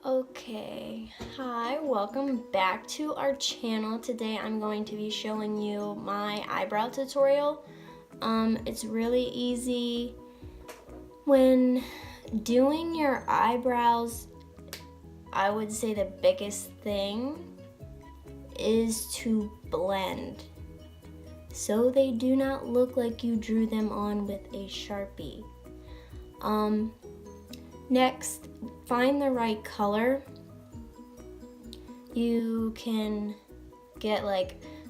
Okay, hi, welcome back to our channel. Today I'm going to be showing you my eyebrow tutorial. It's really easy. When doing your eyebrows, I would say the biggest thing is to blend, so they do not look like you drew them on with a Sharpie. Next, find the right color. You can get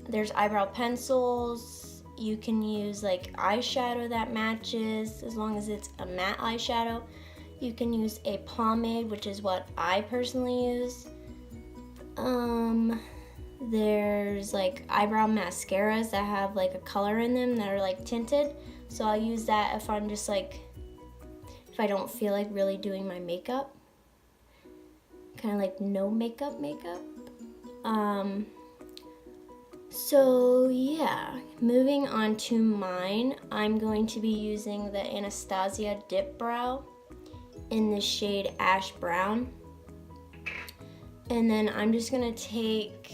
there's eyebrow pencils. You can use eyeshadow that matches, as long as it's a matte eyeshadow. You can use a pomade, which is what I personally use. There's eyebrow mascaras that have a color in them that are tinted. So I'll use that if I'm just if I don't feel like really doing my makeup. Kind of no makeup. So yeah, moving on to mine, I'm going to be using the Anastasia Dip Brow in the shade Ash Brown. And then I'm just gonna take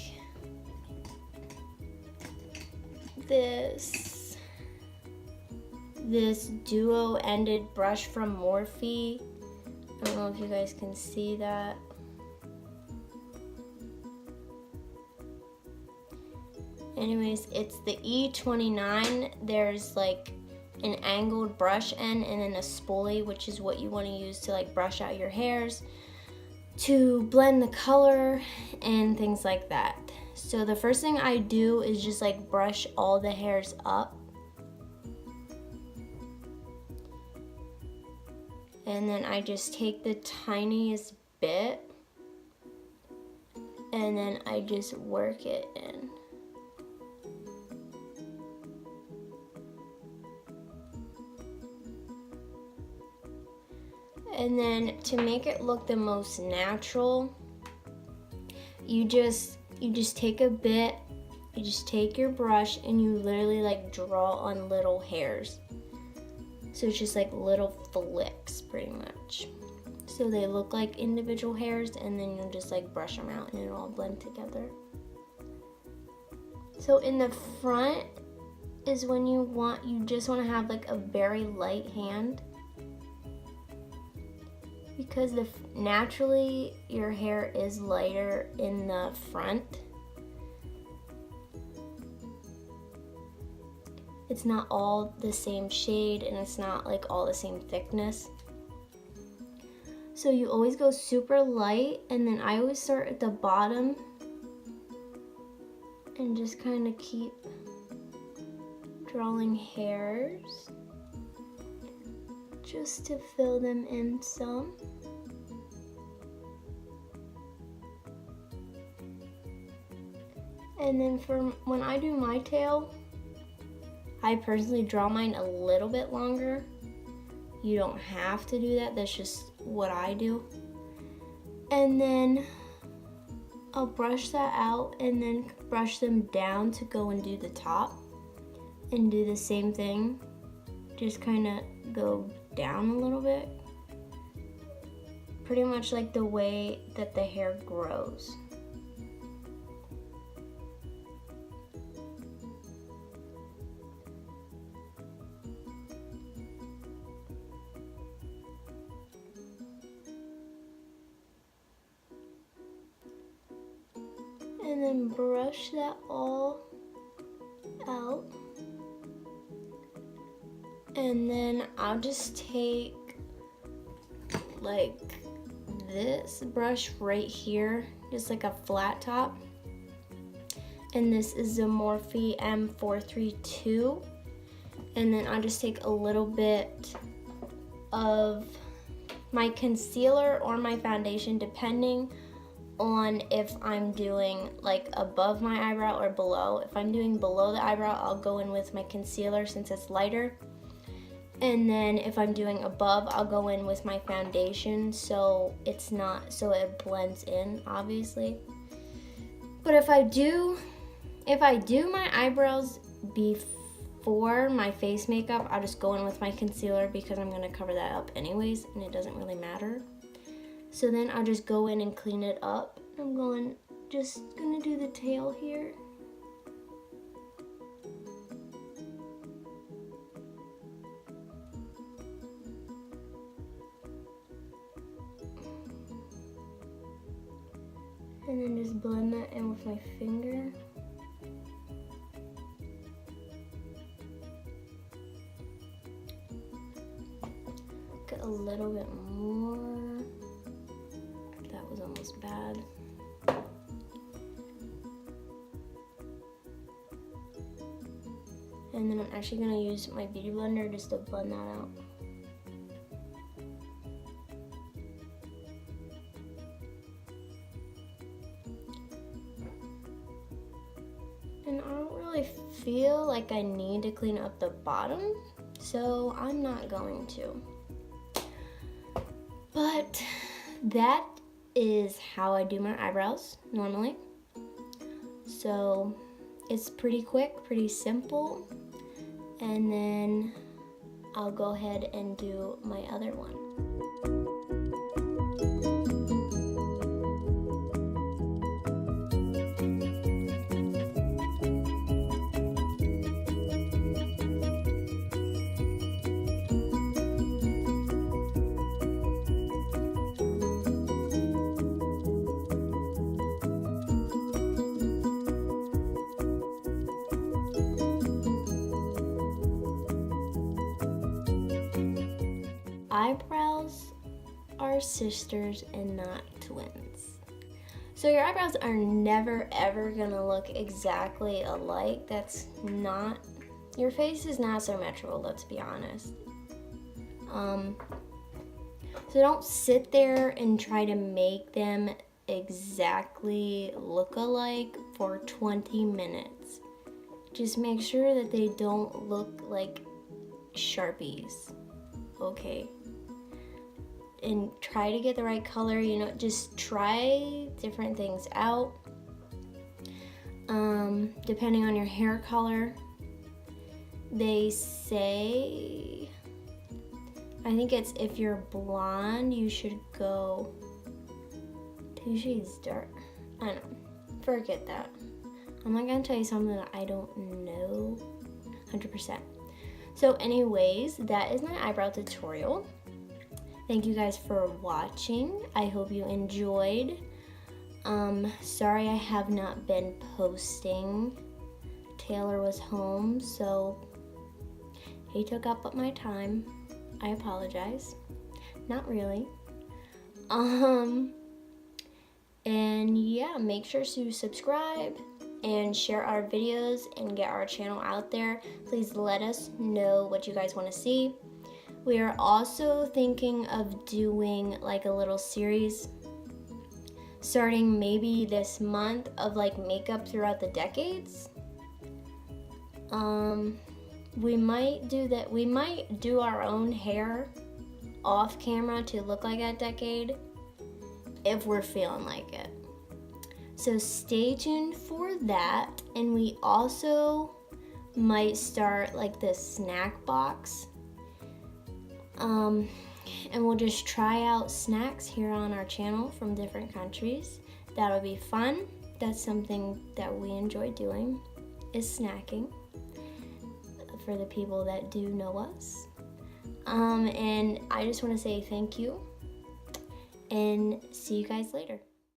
this duo-ended brush from Morphe. I don't know if you guys can see that. Anyways, it's the E29. There's an angled brush end and then a spoolie, which is what you want to use to brush out your hairs, to blend the color and things like that. So the first thing I do is just brush all the hairs up. And then I just take the tiniest bit and then I just work it in. And then to make it look the most natural, you just take a bit, you just take your brush and you literally draw on little hairs. So it's just little flicks pretty much. So they look like individual hairs, and then you'll just brush them out and it'll all blend together. So in the front is when you just want to have a very light hand, because naturally your hair is lighter in the front. It's not all the same shade and it's not all the same thickness. So you always go super light, and then I always start at the bottom and just kind of keep drawing hairs just to fill them in some. And then when I do my tail, I personally draw mine a little bit longer. You don't have to do that, that's just what I do. And then I'll brush that out and then brush them down to go and do the top. And do the same thing, just kind of go down a little bit. Pretty much the way that the hair grows. And then brush that all out. And then I'll just take this brush right here, just a flat top. And this is the Morphe M432. And then I'll just take a little bit of my concealer or my foundation, depending on if I'm doing above my eyebrow or below. If I'm doing below the eyebrow, I'll go in with my concealer since it's lighter. And then if I'm doing above, I'll go in with my foundation so it blends in, obviously. But if I do my eyebrows before my face makeup, I'll just go in with my concealer because I'm gonna cover that up anyways and it doesn't really matter. So then I'll just go in and clean it up. I'm just gonna do the tail here. And then just blend that in with my finger. Get a little bit more. That was almost bad. And then I'm actually gonna use my beauty blender just to blend that out. And I don't really feel like I need to clean up the bottom, so I'm not going to. But that is how I do my eyebrows normally. So it's pretty quick, pretty simple. And then I'll go ahead and do my other one. Eyebrows are sisters and not twins. So your eyebrows are never ever gonna look exactly alike. That's not, your face is not symmetrical, let's be honest. So don't sit there and try to make them exactly look alike for 20 minutes. Just make sure that they don't look like Sharpies, okay? And try to get the right color, you know, just try different things out. Depending on your hair color, they say, I think it's if you're blonde, you should go 2 shades dark. I don't know, forget that. I'm not gonna tell you something that I don't know 100%. So anyways, that is my eyebrow tutorial. Thank you guys for watching. I hope you enjoyed. Sorry I have not been posting. Taylor was home, so he took up my time. I apologize. Not really. And yeah, make sure to subscribe and share our videos and get our channel out there. Please let us know what you guys want to see. We are also thinking of doing like a little series starting maybe this month of like makeup throughout the decades. We might do that. We might do our own hair off camera to look like a decade if we're feeling like it. So stay tuned for that. And we also might start like this snack box. And we'll just try out snacks here on our channel from different countries. That'll be fun. That's something that we enjoy doing, is snacking, for the people that do know us. And I just want to say thank you and see you guys later.